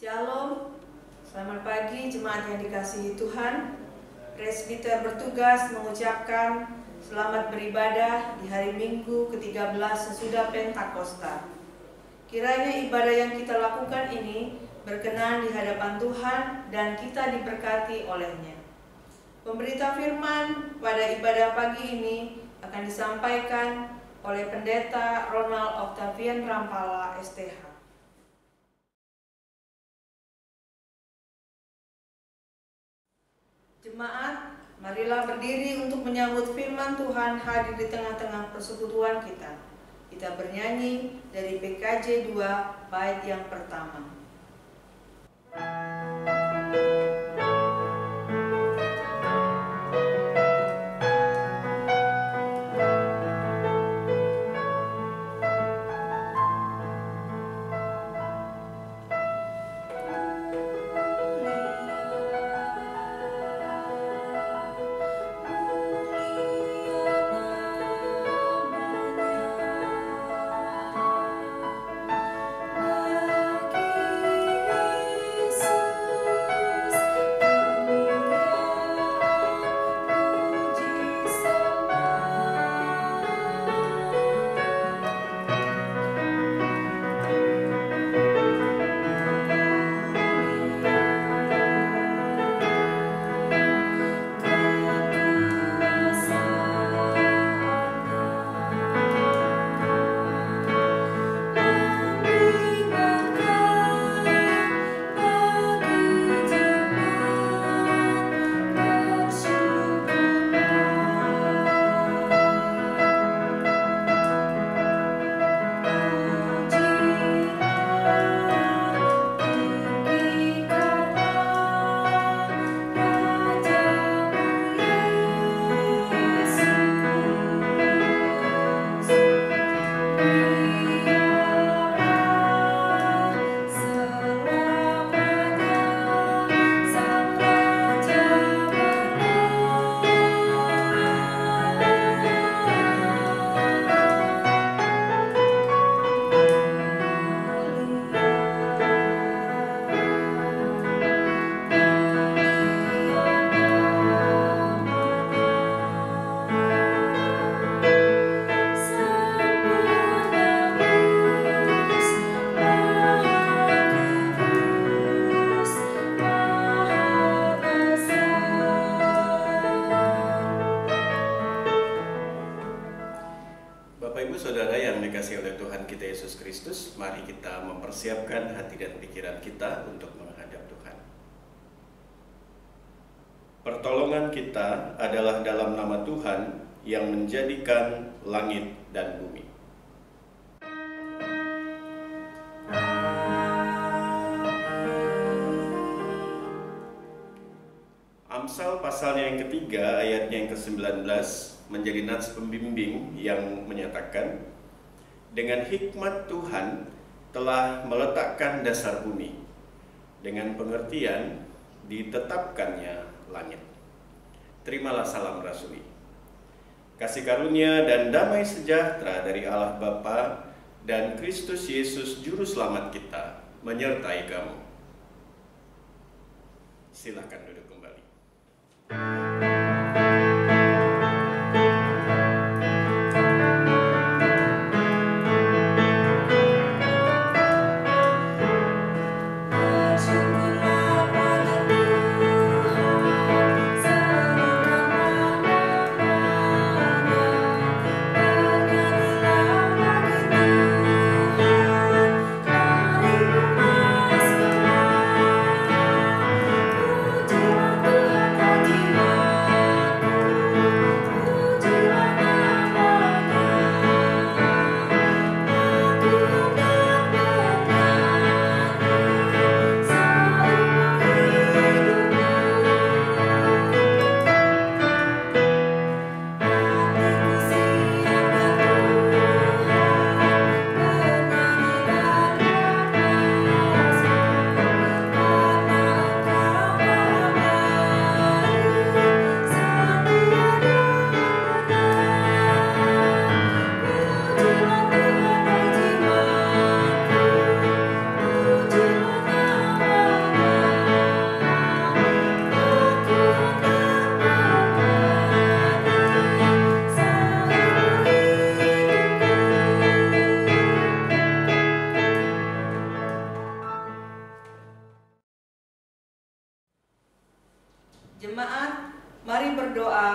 Shalom, selamat pagi jemaat yang dikasihi Tuhan. Presbiter bertugas mengucapkan selamat beribadah di hari Minggu ke-13 sesudah Pentakosta. Kiranya ibadah yang kita lakukan ini berkenan di hadapan Tuhan dan kita diberkati olehnya. Pemberita firman pada ibadah pagi ini akan disampaikan oleh Pendeta Ronald Octavian Rampala, STH. Jemaat, marilah berdiri untuk menyambut firman Tuhan hadir di tengah-tengah persekutuan kita. Kita bernyanyi dari PKJ 2 bait yang pertama. Mari kita mempersiapkan hati dan pikiran kita untuk menghadap Tuhan. Pertolongan kita adalah dalam nama Tuhan yang menjadikan langit dan bumi. Amsal pasalnya yang ketiga, ayatnya yang ke-19 menjadi nats pembimbing yang menyatakan, dengan hikmat Tuhan telah meletakkan dasar bumi, dengan pengertian ditetapkannya langit. Terimalah salam rasuli. Kasih karunia dan damai sejahtera dari Allah Bapa dan Kristus Yesus Juru Selamat kita menyertai kamu. Silakan duduk kembali. Tuhan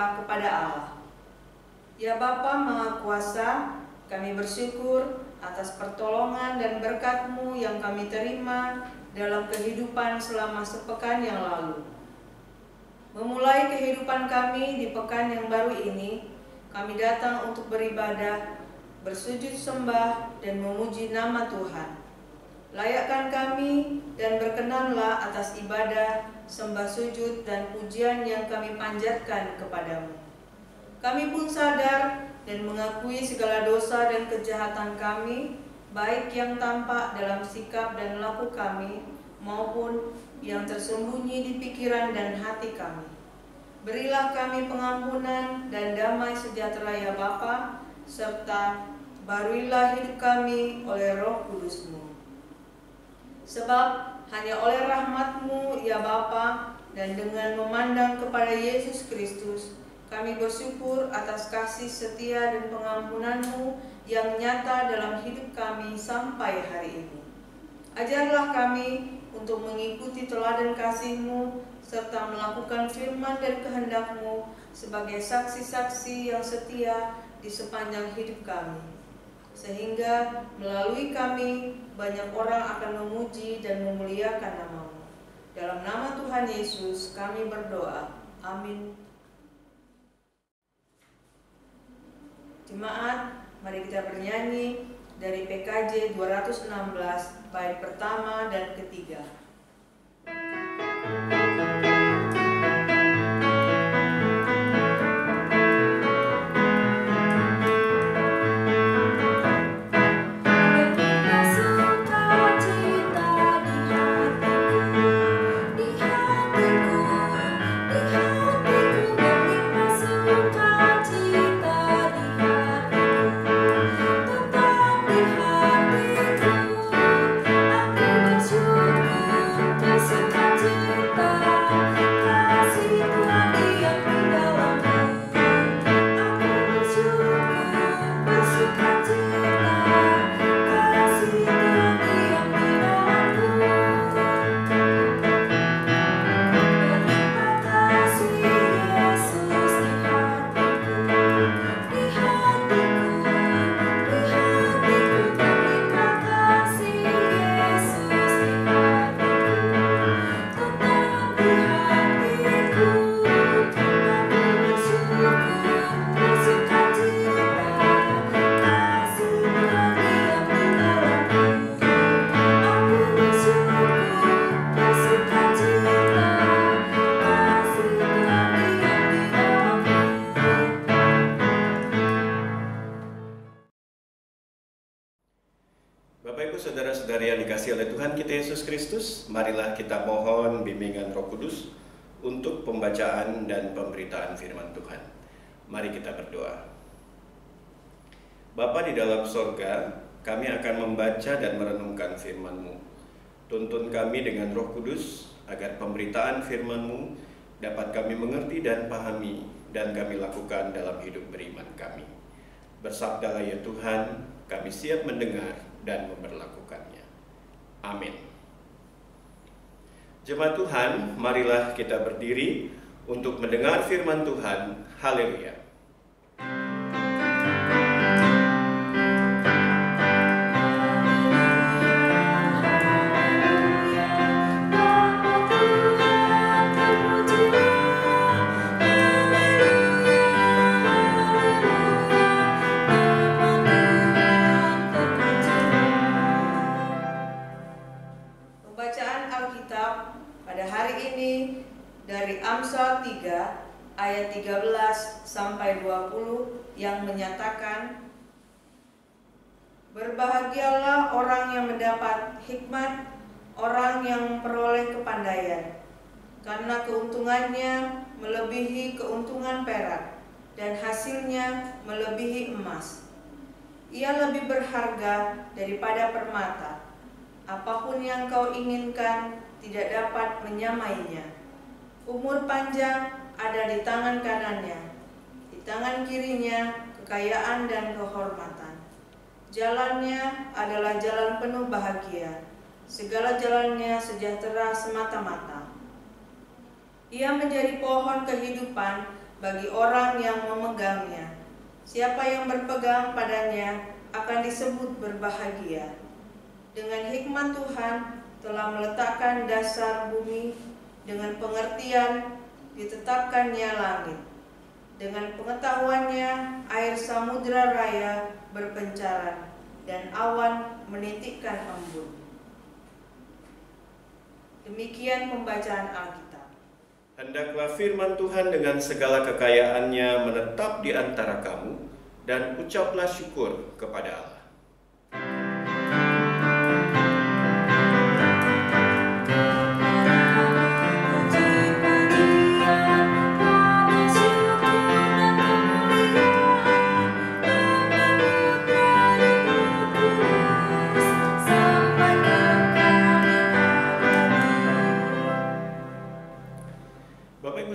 doa kepada Allah. Ya Bapa Maha Kuasa, kami bersyukur atas pertolongan dan berkat-Mu yang kami terima dalam kehidupan selama sepekan yang lalu. Memulai kehidupan kami di pekan yang baru ini, kami datang untuk beribadah, bersujud sembah, dan memuji nama Tuhan. Layakkan kami dan berkenanlah atas ibadah, sembah sujud, dan pujian yang kami panjatkan kepadamu. Kami pun sadar dan mengakui segala dosa dan kejahatan kami, baik yang tampak dalam sikap dan laku kami, maupun yang tersembunyi di pikiran dan hati kami. Berilah kami pengampunan dan damai sejahtera ya Bapa, serta baruilah hidup kami oleh Roh Kudus-Mu. Sebab hanya oleh rahmat-Mu ya Bapa, dan dengan memandang kepada Yesus Kristus, kami bersyukur atas kasih setia dan pengampunan-Mu yang nyata dalam hidup kami sampai hari ini. Ajarlah kami untuk mengikuti teladan kasih-Mu, serta melakukan firman dan kehendak-Mu sebagai saksi-saksi yang setia di sepanjang hidup kami. Sehingga melalui kami banyak orang akan memuji dan memuliakan nama-Mu. Dalam nama Tuhan Yesus kami berdoa. Amin. Jemaat, mari kita bernyanyi dari PKJ 216 bait pertama dan ketiga. Bapak Ibu Saudara-saudari yang dikasihi oleh Tuhan kita Yesus Kristus, marilah kita mohon bimbingan Roh Kudus untuk pembacaan dan pemberitaan firman Tuhan. Mari kita berdoa. Bapa di dalam sorga, kami akan membaca dan merenungkan firman-Mu. Tuntun kami dengan Roh Kudus, agar pemberitaan firman-Mu dapat kami mengerti dan pahami, dan kami lakukan dalam hidup beriman kami. Bersabdalah ya Tuhan, kami siap mendengar dan memperlakukannya. Amin. Jemaat Tuhan, marilah kita berdiri untuk mendengar firman Tuhan. Haleluya. Dari Amsal 3 ayat 13 sampai 20 yang menyatakan, berbahagialah orang yang mendapat hikmat, orang yang memperoleh kepandaian, karena keuntungannya melebihi keuntungan perak dan hasilnya melebihi emas. Ia lebih berharga daripada permata. Apapun yang kau inginkan tidak dapat menyamainya. Umur panjang ada di tangan kanannya, di tangan kirinya kekayaan dan kehormatan. Jalannya adalah jalan penuh bahagia, segala jalannya sejahtera semata-mata. Ia menjadi pohon kehidupan bagi orang yang memegangnya. Siapa yang berpegang padanya akan disebut berbahagia. Dengan hikmat Tuhan telah meletakkan dasar bumi, dengan pengertian ditetapkannya langit. Dengan pengetahuannya air samudra raya berpencaran, dan awan menitikkan embun. Demikian pembacaan Alkitab. Hendaklah firman Tuhan dengan segala kekayaannya menetap di antara kamu, dan ucaplah syukur kepada Allah.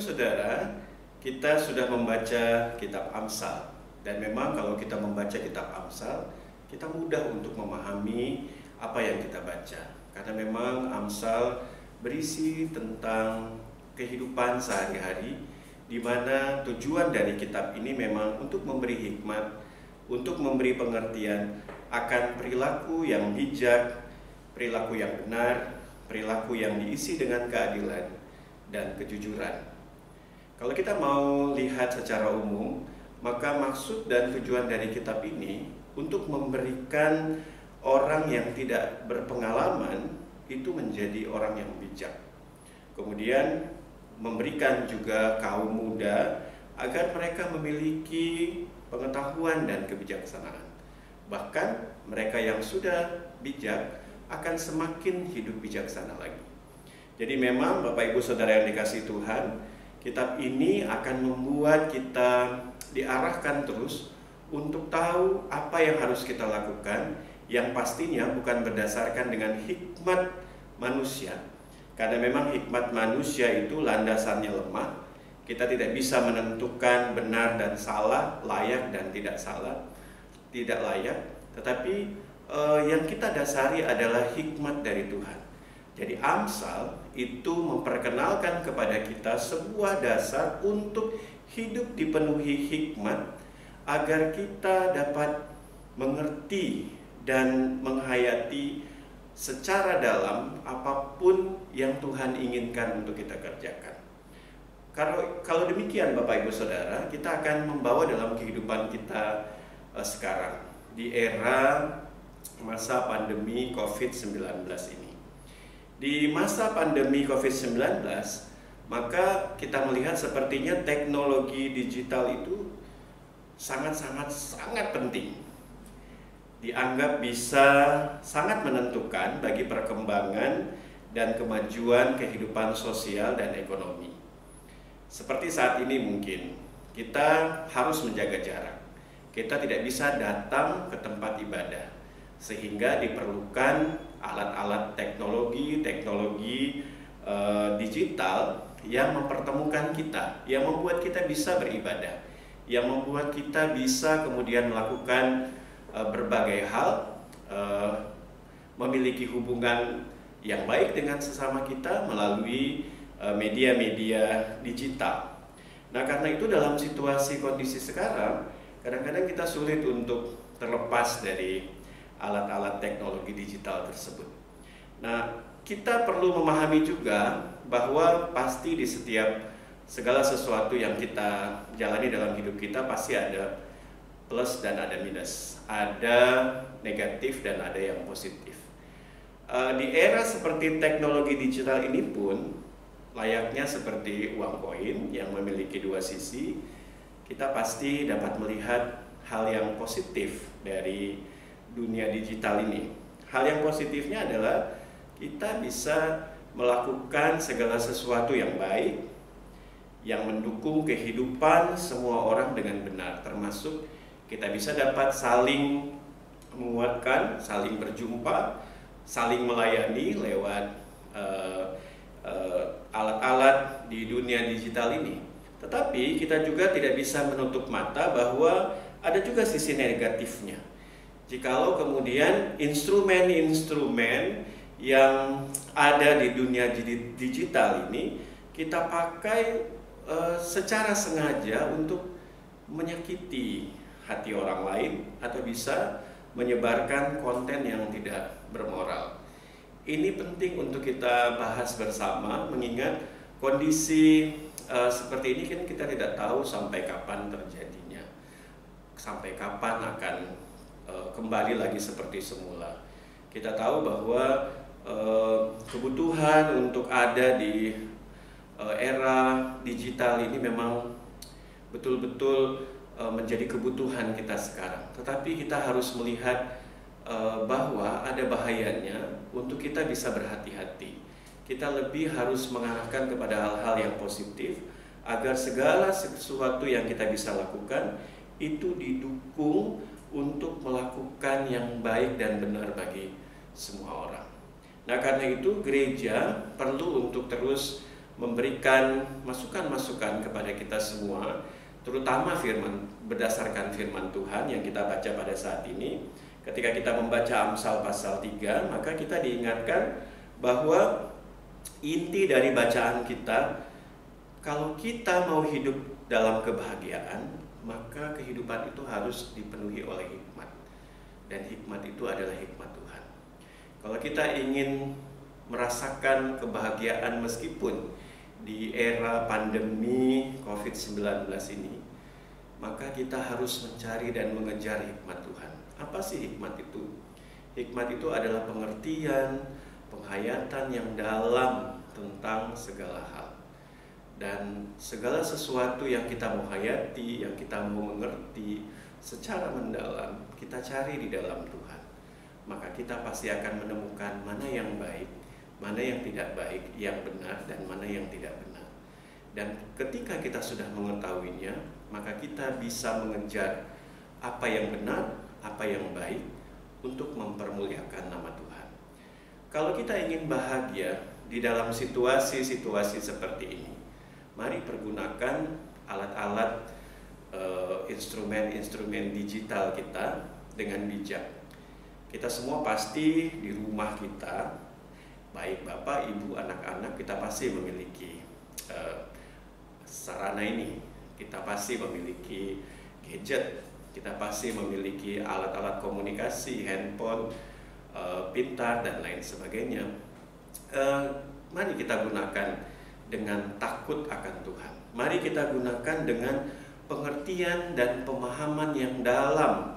Saudara, kita sudah membaca kitab Amsal, dan memang kalau kita membaca kitab Amsal, kita mudah untuk memahami apa yang kita baca, karena memang Amsal berisi tentang kehidupan sehari-hari, di mana tujuan dari kitab ini memang untuk memberi hikmat, untuk memberi pengertian akan perilaku yang bijak, perilaku yang benar, perilaku yang diisi dengan keadilan dan kejujuran. Kalau kita mau lihat secara umum, maka maksud dan tujuan dari kitab ini untuk memberikan orang yang tidak berpengalaman itu menjadi orang yang bijak. Kemudian memberikan juga kaum muda agar mereka memiliki pengetahuan dan kebijaksanaan. Bahkan mereka yang sudah bijak akan semakin hidup bijaksana lagi. Jadi memang Bapak Ibu Saudara yang dikasihi Tuhan, kitab ini akan membuat kita diarahkan terus untuk tahu apa yang harus kita lakukan, yang pastinya bukan berdasarkan dengan hikmat manusia. Karena memang hikmat manusia itu landasannya lemah. Kita tidak bisa menentukan benar dan salah, layak dan tidak salah, tidak layak. Tetapi yang kita dasari adalah hikmat dari Tuhan. Jadi Amsal itu memperkenalkan kepada kita sebuah dasar untuk hidup dipenuhi hikmat, agar kita dapat mengerti dan menghayati secara dalam apapun yang Tuhan inginkan untuk kita kerjakan. Kalau demikian Bapak Ibu Saudara, kita akan membawa dalam kehidupan kita sekarang di era masa pandemi COVID-19 ini. Di masa pandemi COVID-19, maka kita melihat sepertinya teknologi digital itu sangat penting. Dianggap bisa sangat menentukan bagi perkembangan dan kemajuan kehidupan sosial dan ekonomi. Seperti saat ini mungkin, kita harus menjaga jarak. Kita tidak bisa datang ke tempat ibadah, sehingga diperlukan alat-alat teknologi digital yang mempertemukan kita, yang membuat kita bisa beribadah, yang membuat kita bisa kemudian melakukan berbagai hal, memiliki hubungan yang baik dengan sesama kita melalui media-media digital. Nah, karena itu dalam situasi kondisi sekarang, kadang-kadang kita sulit untuk terlepas dari alat-alat teknologi digital tersebut. Nah, kita perlu memahami juga bahwa pasti di setiap segala sesuatu yang kita jalani dalam hidup kita pasti ada plus dan ada minus, ada negatif dan ada yang positif. Di era seperti teknologi digital ini pun layaknya seperti uang koin yang memiliki dua sisi, kita pasti dapat melihat hal yang positif dari dunia digital ini. Hal yang positifnya adalah kita bisa melakukan segala sesuatu yang baik, yang mendukung kehidupan semua orang dengan benar, termasuk kita bisa dapat saling menguatkan, saling berjumpa, saling melayani lewat alat-alat di dunia digital ini. Tetapi kita juga tidak bisa menutup mata bahwa ada juga sisi negatifnya. Jikalau kemudian instrumen-instrumen yang ada di dunia digital ini kita pakai secara sengaja untuk menyakiti hati orang lain atau bisa menyebarkan konten yang tidak bermoral. Ini penting untuk kita bahas bersama, mengingat kondisi seperti ini kan kita tidak tahu sampai kapan terjadinya, sampai kapan akan kembali lagi seperti semula. Kita tahu bahwa kebutuhan untuk ada di era digital ini memang betul-betul menjadi kebutuhan kita sekarang. Tetapi kita harus melihat bahwa ada bahayanya untuk kita bisa berhati-hati. Kita lebih harus mengarahkan kepada hal-hal yang positif agar segala sesuatu yang kita bisa lakukan itu didukung untuk melakukan yang baik dan benar bagi semua orang. Nah, karena itu gereja perlu untuk terus memberikan masukan-masukan kepada kita semua, terutama berdasarkan firman Tuhan yang kita baca pada saat ini. Ketika kita membaca Amsal pasal 3, maka kita diingatkan bahwa inti dari bacaan kita, kalau kita mau hidup dalam kebahagiaan, maka kehidupan itu harus dipenuhi oleh hikmat. Dan hikmat itu adalah hikmat Tuhan. Kalau kita ingin merasakan kebahagiaan meskipun di era pandemi COVID-19 ini, maka kita harus mencari dan mengejar hikmat Tuhan. Apa sih hikmat itu? Hikmat itu adalah pengertian, penghayatan yang dalam tentang segala hal. Dan segala sesuatu yang kita mau hayati, yang kita mau mengerti secara mendalam, kita cari di dalam Tuhan. Maka kita pasti akan menemukan mana yang baik, mana yang tidak baik, yang benar, dan mana yang tidak benar. Dan ketika kita sudah mengetahuinya, maka kita bisa mengejar apa yang benar, apa yang baik, untuk mempermuliakan nama Tuhan. Kalau kita ingin bahagia di dalam situasi-situasi seperti ini, mari pergunakan alat-alat, instrumen-instrumen digital kita dengan bijak. Kita semua pasti di rumah kita, baik bapak, ibu, anak-anak, kita pasti memiliki sarana ini. Kita pasti memiliki gadget, kita pasti memiliki alat-alat komunikasi, handphone, pintar, dan lain sebagainya. Mari kita gunakan dengan takut akan Tuhan. Mari kita gunakan dengan pengertian dan pemahaman yang dalam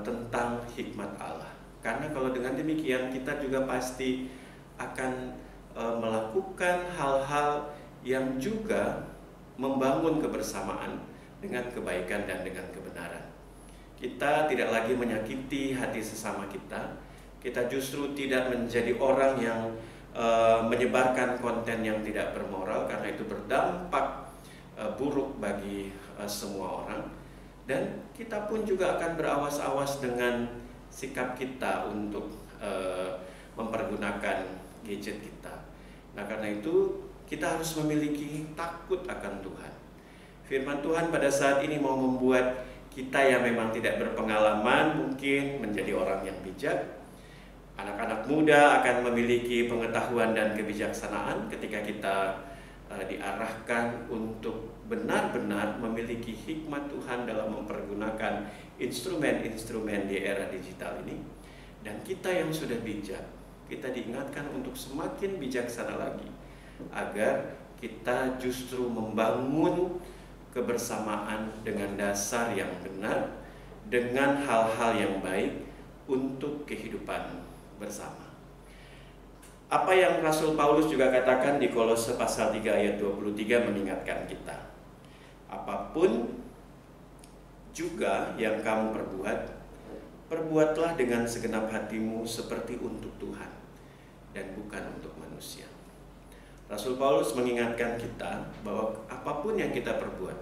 tentang hikmat Allah. Karena kalau dengan demikian kita juga pasti akan melakukan hal-hal yang juga membangun kebersamaan dengan kebaikan dan dengan kebenaran. Kita tidak lagi menyakiti hati sesama kita. Kita justru tidak menjadi orang yang menyebarkan konten yang tidak bermoral, karena itu berdampak buruk bagi semua orang. Dan kita pun juga akan berawas-awas dengan sikap kita untuk mempergunakan gadget kita. Nah, karena itu kita harus memiliki takut akan Tuhan. Firman Tuhan pada saat ini mau membuat kita yang memang tidak berpengalaman mungkin menjadi orang yang bijak. Anak-anak muda akan memiliki pengetahuan dan kebijaksanaan ketika kita diarahkan untuk benar-benar memiliki hikmat Tuhan dalam mempergunakan instrumen-instrumen di era digital ini. Dan kita yang sudah bijak, kita diingatkan untuk semakin bijaksana lagi, agar kita justru membangun kebersamaan dengan dasar yang benar, dengan hal-hal yang baik untuk kehidupan bersama. Apa yang Rasul Paulus juga katakan di Kolose pasal 3 ayat 23 mengingatkan kita. Apapun juga yang kamu perbuat, perbuatlah dengan segenap hatimu seperti untuk Tuhan dan bukan untuk manusia. Rasul Paulus mengingatkan kita bahwa apapun yang kita perbuat,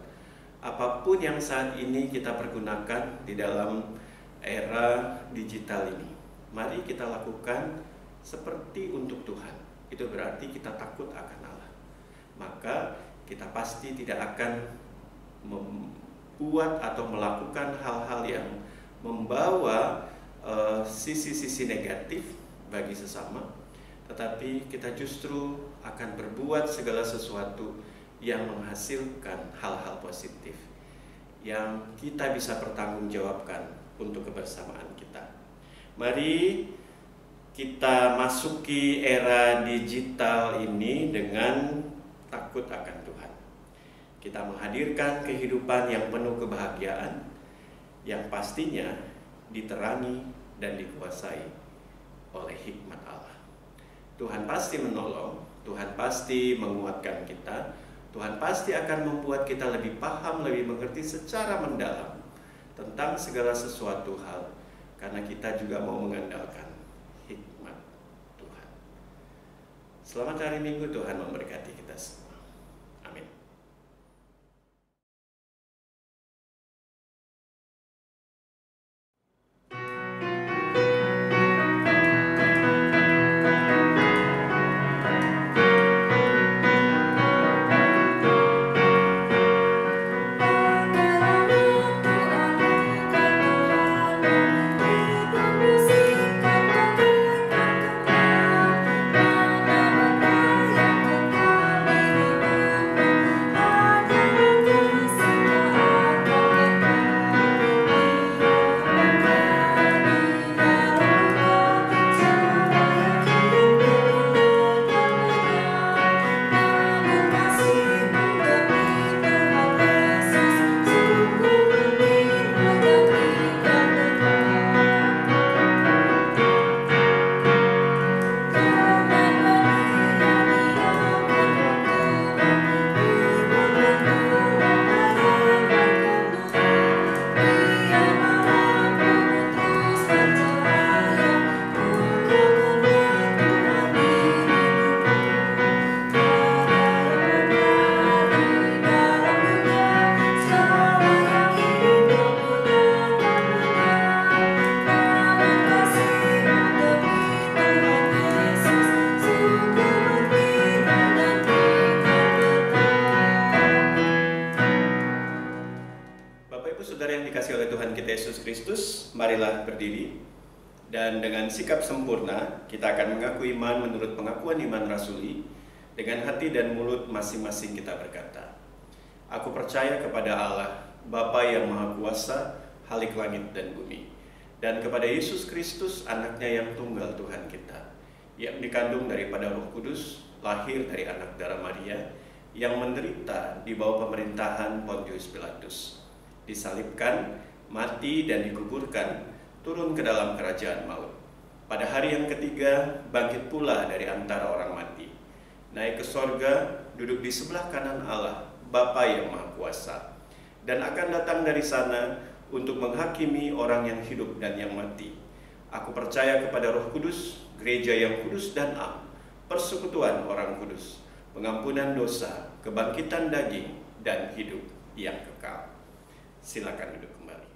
apapun yang saat ini kita pergunakan di dalam era digital ini, mari kita lakukan seperti untuk Tuhan. Itu berarti kita takut akan Allah. Maka kita pasti tidak akan membuat atau melakukan hal-hal yang membawa sisi-sisi negatif bagi sesama, tetapi kita justru akan berbuat segala sesuatu yang menghasilkan hal-hal positif yang kita bisa pertanggungjawabkan untuk kebersamaan kita. Mari kita masuki era digital ini dengan takut akan Tuhan. Kita menghadirkan kehidupan yang penuh kebahagiaan, yang pastinya diterangi dan dikuasai oleh hikmat Allah. Tuhan pasti menolong, Tuhan pasti menguatkan kita, Tuhan pasti akan membuat kita lebih paham, lebih mengerti secara mendalam tentang segala sesuatu hal, karena kita juga mau mengandalkan hikmat Tuhan. Selamat hari Minggu, Tuhan memberkati kita semua. Amin. Marilah berdiri, dan dengan sikap sempurna kita akan mengaku iman menurut pengakuan iman rasuli. Dengan hati dan mulut masing-masing kita berkata, aku percaya kepada Allah, Bapa yang Maha Kuasa, Halik langit dan bumi, dan kepada Yesus Kristus, anaknya yang tunggal Tuhan kita, yang dikandung daripada Roh Kudus, lahir dari anak darah Maria, yang menderita di bawah pemerintahan Pontius Pilatus, disalibkan, mati dan dikuburkan, turun ke dalam kerajaan maut. Pada hari yang ketiga, bangkit pula dari antara orang mati, naik ke sorga, duduk di sebelah kanan Allah, Bapa yang Maha Kuasa, dan akan datang dari sana untuk menghakimi orang yang hidup dan yang mati. Aku percaya kepada Roh Kudus, gereja yang kudus dan am, persekutuan orang kudus, pengampunan dosa, kebangkitan daging, dan hidup yang kekal. Silakan duduk kembali.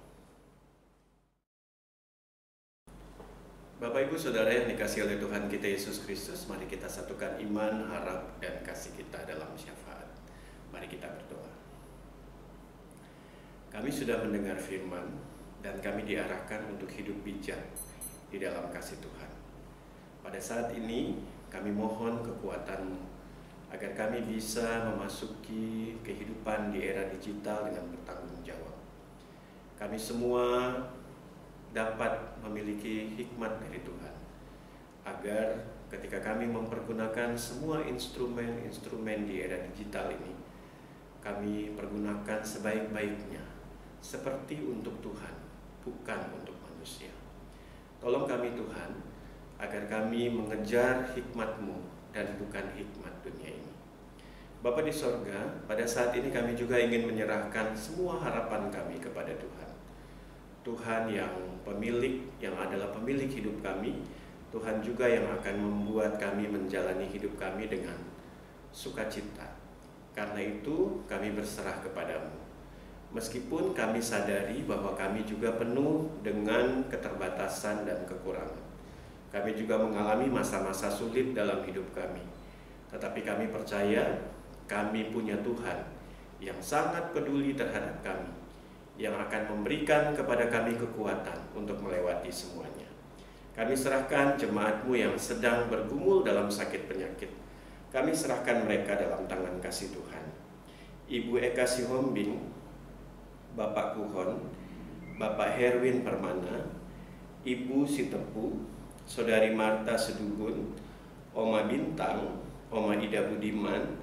Bapak Ibu Saudara yang dikasihi oleh Tuhan kita Yesus Kristus, mari kita satukan iman, harap, dan kasih kita dalam syafaat. Mari kita berdoa. Kami sudah mendengar firman, dan kami diarahkan untuk hidup bijak di dalam kasih Tuhan. Pada saat ini, kami mohon kekuatan-Mu, agar kami bisa memasuki kehidupan di era digital dengan bertanggung jawab. Kami semua dapat memiliki hikmat dari Tuhan, agar ketika kami mempergunakan semua instrumen-instrumen di era digital ini, kami pergunakan sebaik-baiknya, seperti untuk Tuhan, bukan untuk manusia. Tolong kami Tuhan, agar kami mengejar hikmat-Mu dan bukan hikmat dunia ini. Bapa di sorga, pada saat ini kami juga ingin menyerahkan semua harapan kami kepada Tuhan. Tuhan yang pemilik, yang adalah pemilik hidup kami, Tuhan juga yang akan membuat kami menjalani hidup kami dengan sukacita. Karena itu kami berserah kepadamu. Meskipun kami sadari bahwa kami juga penuh dengan keterbatasan dan kekurangan. Kami juga mengalami masa-masa sulit dalam hidup kami. Tetapi kami percaya kami punya Tuhan yang sangat peduli terhadap kami, yang akan memberikan kepada kami kekuatan untuk melewati semuanya. Kami serahkan jemaat-Mu yang sedang bergumul dalam sakit penyakit. Kami serahkan mereka dalam tangan kasih Tuhan. Ibu Eka Sihombing, Bapak Kuhon, Bapak Herwin Permana, Ibu Sitepu, Saudari Marta Sedubun, Oma Bintang, Oma Ida Budiman,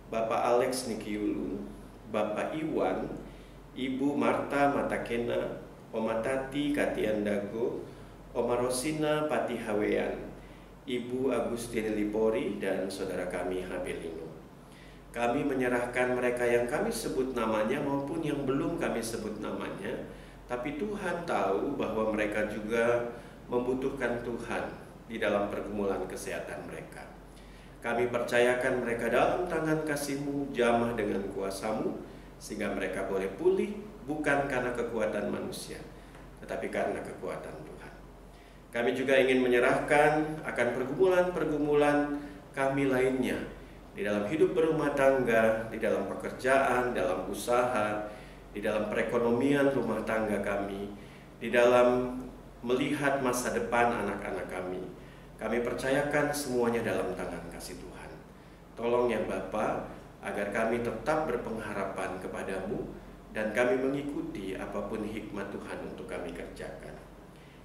Bapak Alex Nikiulu, Bapak Iwan, Ibu Marta Matakena, Oma Tati Katiandago, Oma Rosina Patihawean, Ibu Agustin Lipori, dan saudara kami Habelino. Kami menyerahkan mereka yang kami sebut namanya maupun yang belum kami sebut namanya, tapi Tuhan tahu bahwa mereka juga membutuhkan Tuhan di dalam pergumulan kesehatan mereka. Kami percayakan mereka dalam tangan kasih-Mu, jamah dengan kuasa-Mu, sehingga mereka boleh pulih bukan karena kekuatan manusia, tetapi karena kekuatan Tuhan. Kami juga ingin menyerahkan akan pergumulan-pergumulan kami lainnya, di dalam hidup berumah tangga, di dalam pekerjaan, dalam usaha, di dalam perekonomian rumah tangga kami, di dalam melihat masa depan anak-anak kami. Kami percayakan semuanya dalam tangan kasih Tuhan. Tolong ya Bapa, agar kami tetap berpengharapan kepadamu dan kami mengikuti apapun hikmat Tuhan untuk kami kerjakan.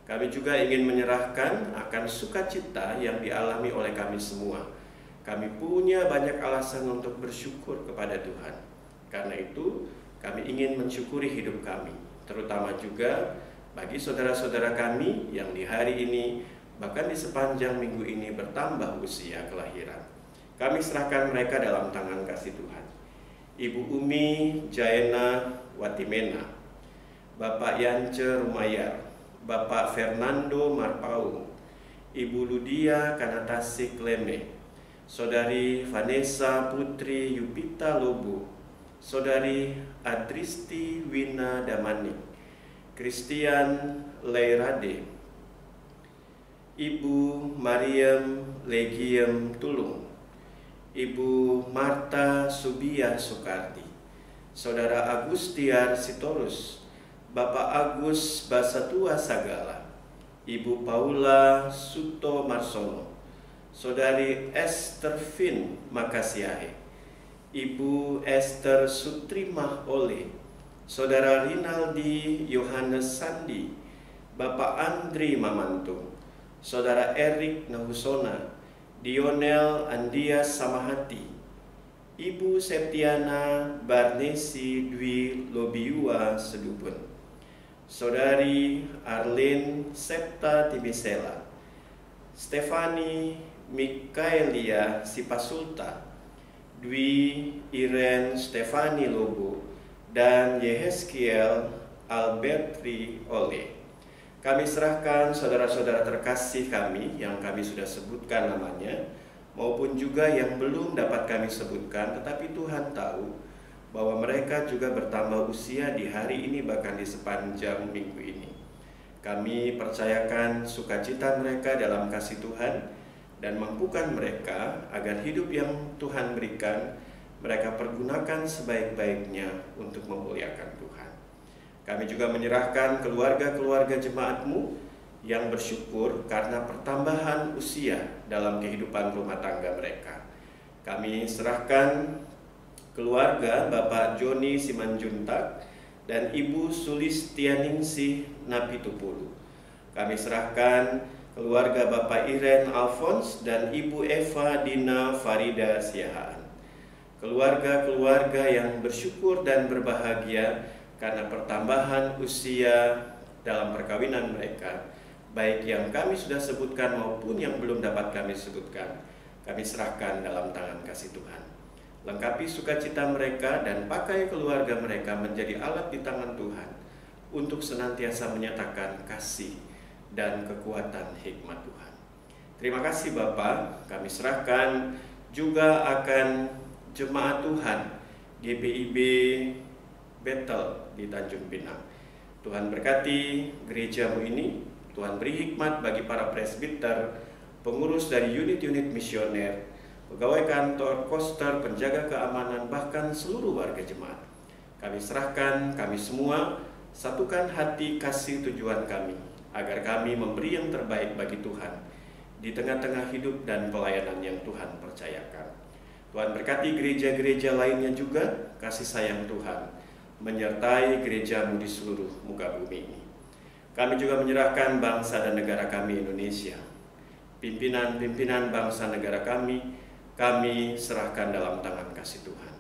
Kami juga ingin menyerahkan akan sukacita yang dialami oleh kami semua. Kami punya banyak alasan untuk bersyukur kepada Tuhan. Karena itu, kami ingin mensyukuri hidup kami, terutama juga bagi saudara-saudara kami yang di hari ini, bahkan di sepanjang minggu ini bertambah usia kelahiran. Kami serahkan mereka dalam tangan kasih Tuhan. Ibu Umi Jaena Watimena, Bapak Yance Rumayar, Bapak Fernando Marpau, Ibu Ludia Kanatasik Leme, Saudari Vanessa Putri Yupita Lobo, Saudari Adristi Wina Damanik, Christian Leirade, Ibu Mariam Legiem Tulung, Ibu Marta Subia Soekardi, Saudara Agustiar Sitorus, Bapak Agus Basatua Sagala, Ibu Paula Suto Marsono, Saudari Esther Fin Makasiahe, Ibu Esther Sutrimah Ole, Saudara Rinaldi Yohanes Sandi, Bapak Andri Mamanto, Saudara Erik Nahusona, Dionel Andias Samahati, Ibu Septiana Barnesi Dwi Lobiua Sedubun, Saudari Arlene Septa Timisela, Stefani Mikaelia Sipasulta, Dwi Iren Stefani Lobo, dan Yehezkiel Albertri Ole. Kami serahkan saudara-saudara terkasih kami yang kami sudah sebutkan namanya, maupun juga yang belum dapat kami sebutkan, tetapi Tuhan tahu bahwa mereka juga bertambah usia di hari ini bahkan di sepanjang minggu ini. Kami percayakan sukacita mereka dalam kasih Tuhan dan mampukan mereka agar hidup yang Tuhan berikan mereka pergunakan sebaik-baiknya untuk memuliakan Tuhan. Kami juga menyerahkan keluarga-keluarga jemaat-Mu yang bersyukur karena pertambahan usia dalam kehidupan rumah tangga mereka. Kami serahkan keluarga Bapak Joni Simanjuntak dan Ibu Sulistianingsih Napitupulu. Kami serahkan keluarga Bapak Iren Alphonse dan Ibu Eva Dina Farida Siahaan. Keluarga-keluarga yang bersyukur dan berbahagia karena pertambahan usia dalam perkawinan mereka, baik yang kami sudah sebutkan maupun yang belum dapat kami sebutkan, kami serahkan dalam tangan kasih Tuhan. Lengkapi sukacita mereka dan pakai keluarga mereka menjadi alat di tangan Tuhan untuk senantiasa menyatakan kasih dan kekuatan hikmat Tuhan. Terima kasih Bapa, kami serahkan juga akan jemaat Tuhan GPIB Bethel di Tanjung Pinang. Tuhan berkati gereja-Mu ini, Tuhan beri hikmat bagi para presbiter, pengurus dari unit-unit misioner, pegawai kantor, koster, penjaga keamanan, bahkan seluruh warga jemaat. Kami serahkan kami semua, satukan hati kasih tujuan kami, agar kami memberi yang terbaik bagi Tuhan di tengah-tengah hidup dan pelayanan yang Tuhan percayakan. Tuhan berkati gereja-gereja lainnya juga, kasih sayang Tuhan menyertai gereja-Mu di seluruh muka bumi ini. Kami juga menyerahkan bangsa dan negara kami Indonesia. Pimpinan-pimpinan bangsa negara kami serahkan dalam tangan kasih Tuhan.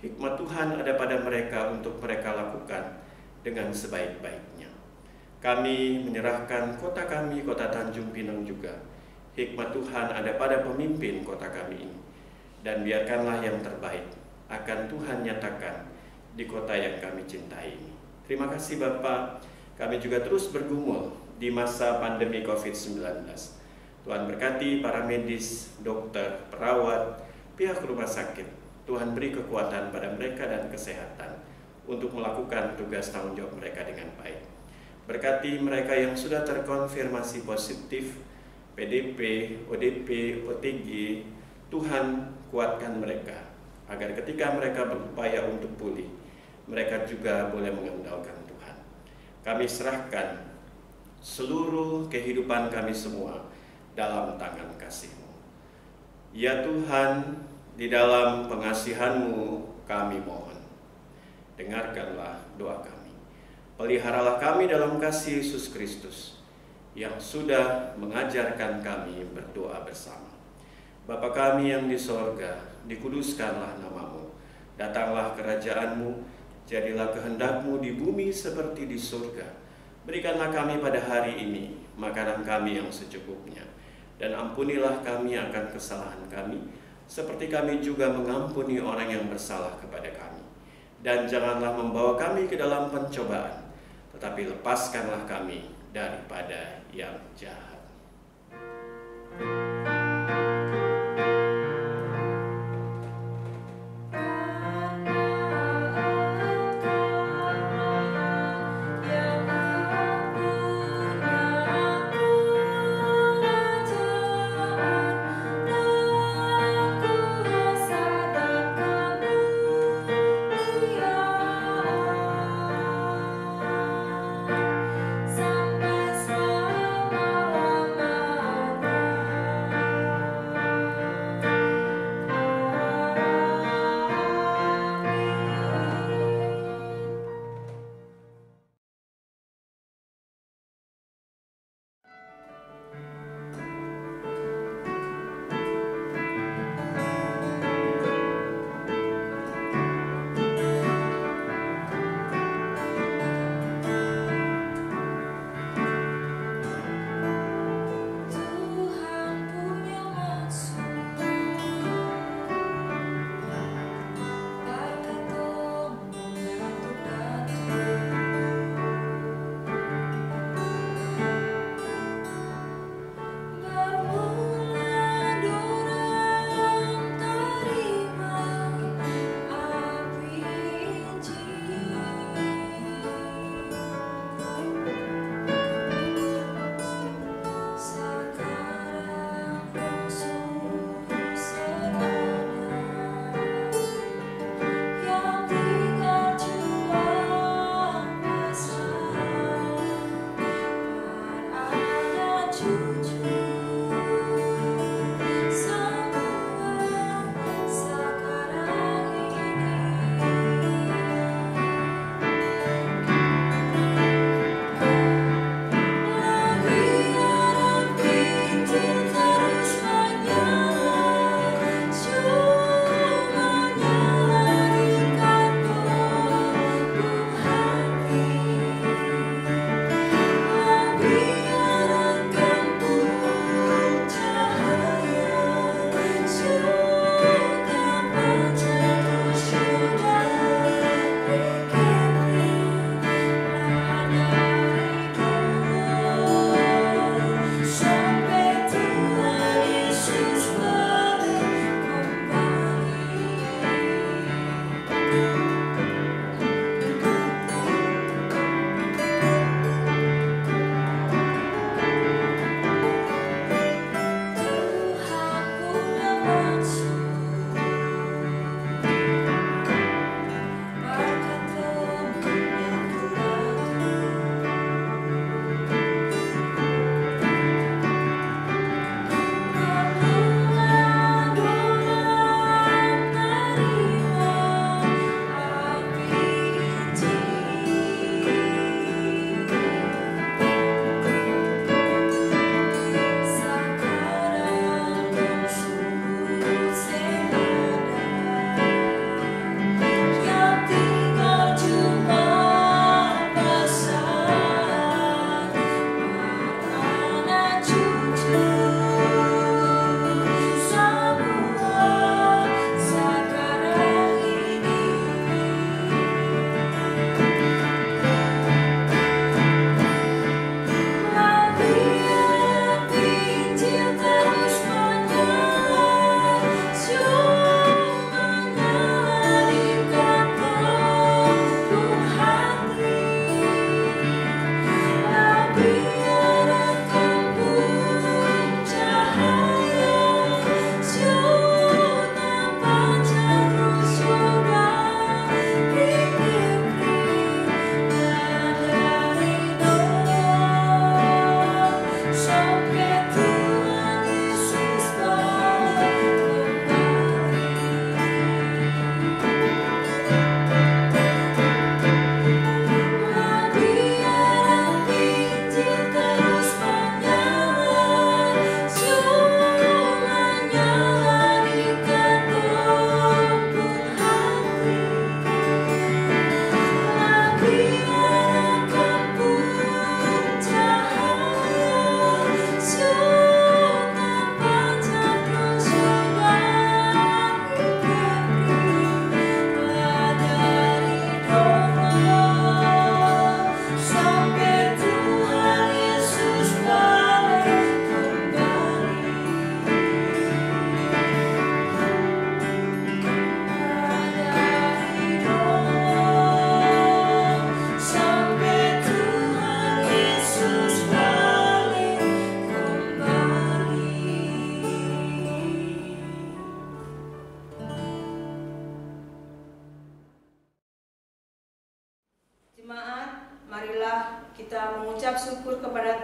Hikmat Tuhan ada pada mereka untuk mereka lakukan dengan sebaik-baiknya. Kami menyerahkan kota kami, kota Tanjung Pinang juga. Hikmat Tuhan ada pada pemimpin kota kami ini. Dan biarkanlah yang terbaik akan Tuhan nyatakan di kota yang kami cintai ini. Terima kasih Bapak. Kami juga terus bergumul di masa pandemi COVID-19. Tuhan berkati para medis, dokter, perawat, pihak rumah sakit. Tuhan beri kekuatan pada mereka dan kesehatan untuk melakukan tugas tanggung jawab mereka dengan baik. Berkati mereka yang sudah terkonfirmasi positif, PDP, ODP, OTG, Tuhan kuatkan mereka, agar ketika mereka berupaya untuk pulih, mereka juga boleh mengandalkan Tuhan. Kami serahkan seluruh kehidupan kami semua dalam tangan kasih-Mu. Ya Tuhan, di dalam pengasihan-Mu kami mohon, dengarkanlah doa kami. Peliharalah kami dalam kasih Yesus Kristus, yang sudah mengajarkan kami berdoa bersama. Bapa kami yang di sorga, dikuduskanlah nama-Mu. Datanglah kerajaan-Mu, jadilah kehendak-Mu di bumi seperti di surga. Berikanlah kami pada hari ini makanan kami yang secukupnya. Dan ampunilah kami akan kesalahan kami, seperti kami juga mengampuni orang yang bersalah kepada kami. Dan janganlah membawa kami ke dalam pencobaan, tetapi lepaskanlah kami daripada yang jahat. Sampai selama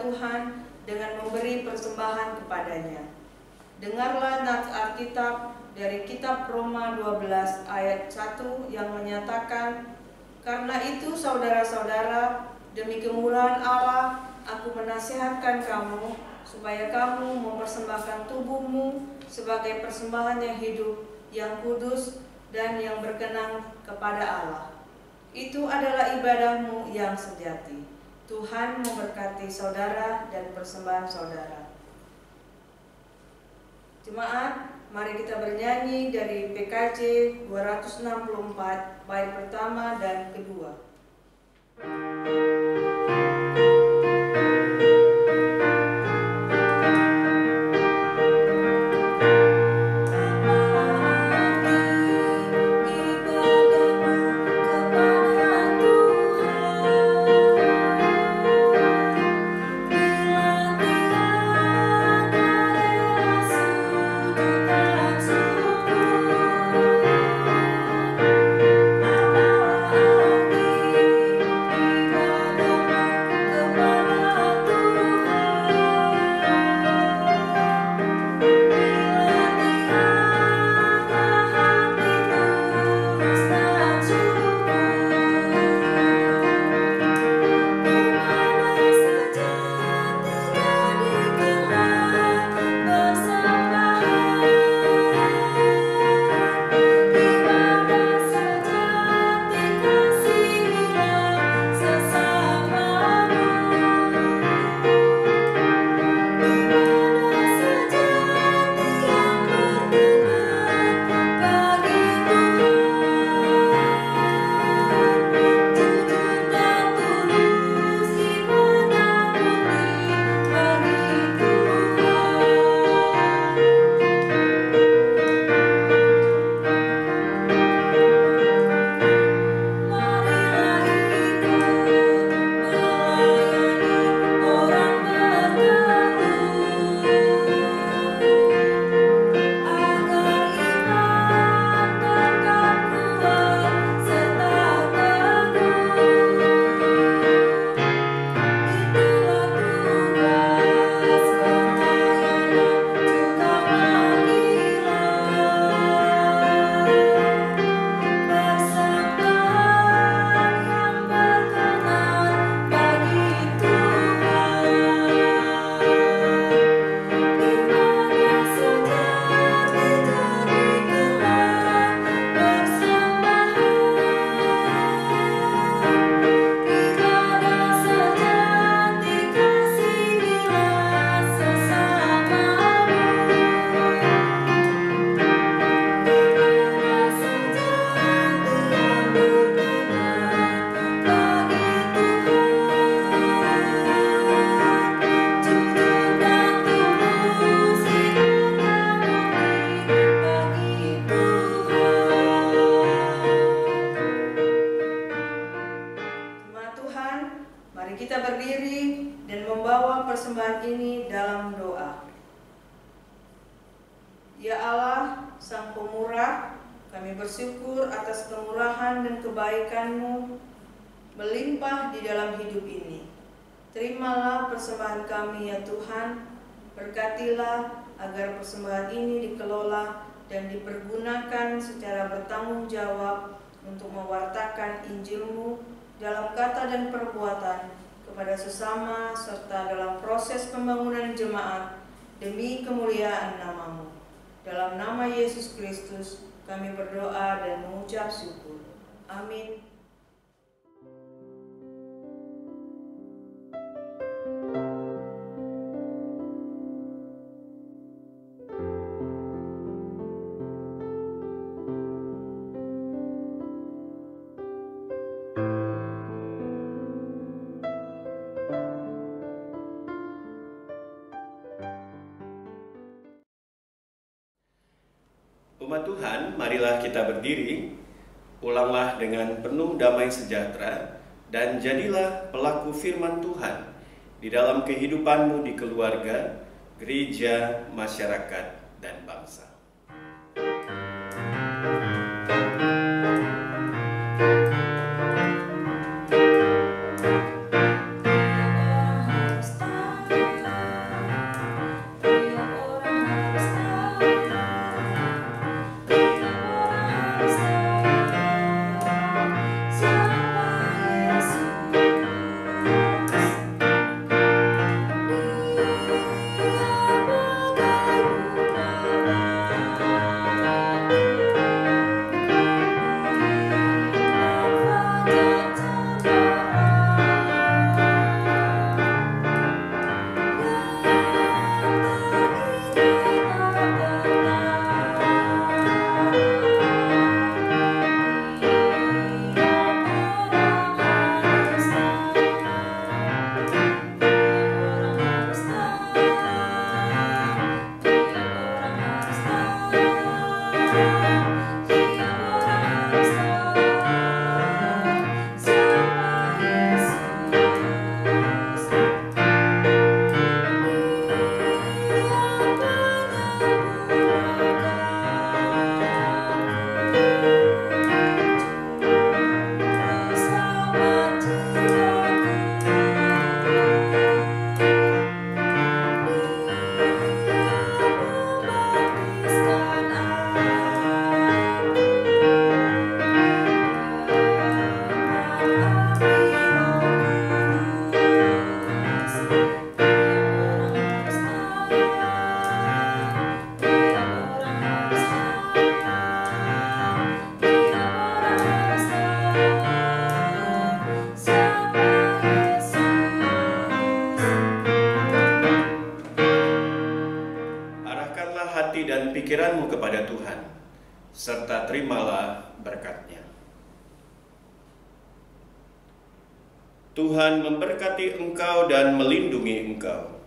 Tuhan dengan memberi persembahan kepadanya. Dengarlah nats Alkitab dari kitab Roma 12 ayat 1 yang menyatakan, "Karena itu saudara-saudara, demi kemurahan Allah, aku menasihatkan kamu supaya kamu mempersembahkan tubuhmu sebagai persembahan yang hidup, yang kudus, dan yang berkenan kepada Allah. Itu adalah ibadahmu yang sejati." Tuhan memberkati saudara dan persembahan saudara. Jemaat, mari kita bernyanyi dari PKJ 264, bait pertama dan kedua. persembahan ini dalam doa. Ya Allah, Sang Pemurah, kami bersyukur atas kemurahan dan kebaikan-Mu melimpah di dalam hidup ini. Terimalah persembahan kami ya Tuhan, berkatilah agar persembahan ini dikelola dan dipergunakan secara bertanggung jawab untuk mewartakan Injil-Mu dalam kata dan perbuatan kepada sesama serta dalam proses pembangunan jemaat demi kemuliaan nama-Mu. Dalam nama Yesus Kristus kami berdoa dan mengucap syukur. Amin. Umat Tuhan, marilah kita berdiri, ulanglah dengan penuh damai sejahtera, dan jadilah pelaku firman Tuhan di dalam kehidupanmu di keluarga, gereja, masyarakat, dan bangsa. hati dan pikiranmu kepada Tuhan, serta terimalah berkat-Nya. Tuhan memberkati engkau dan melindungi engkau.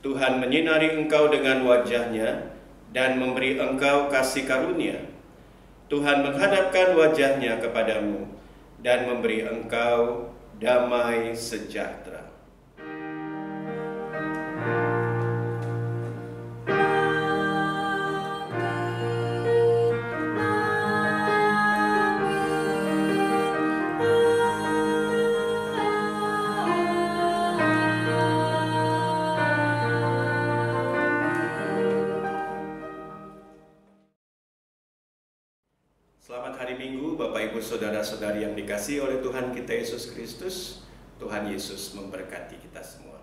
Tuhan menyinari engkau dengan wajah-Nya dan memberi engkau kasih karunia. Tuhan menghadapkan wajah-Nya kepadamu dan memberi engkau damai sejahtera. Selamat hari Minggu, Bapak Ibu Saudara-saudari yang dikasihi oleh Tuhan kita Yesus Kristus. Tuhan Yesus memberkati kita semua.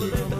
To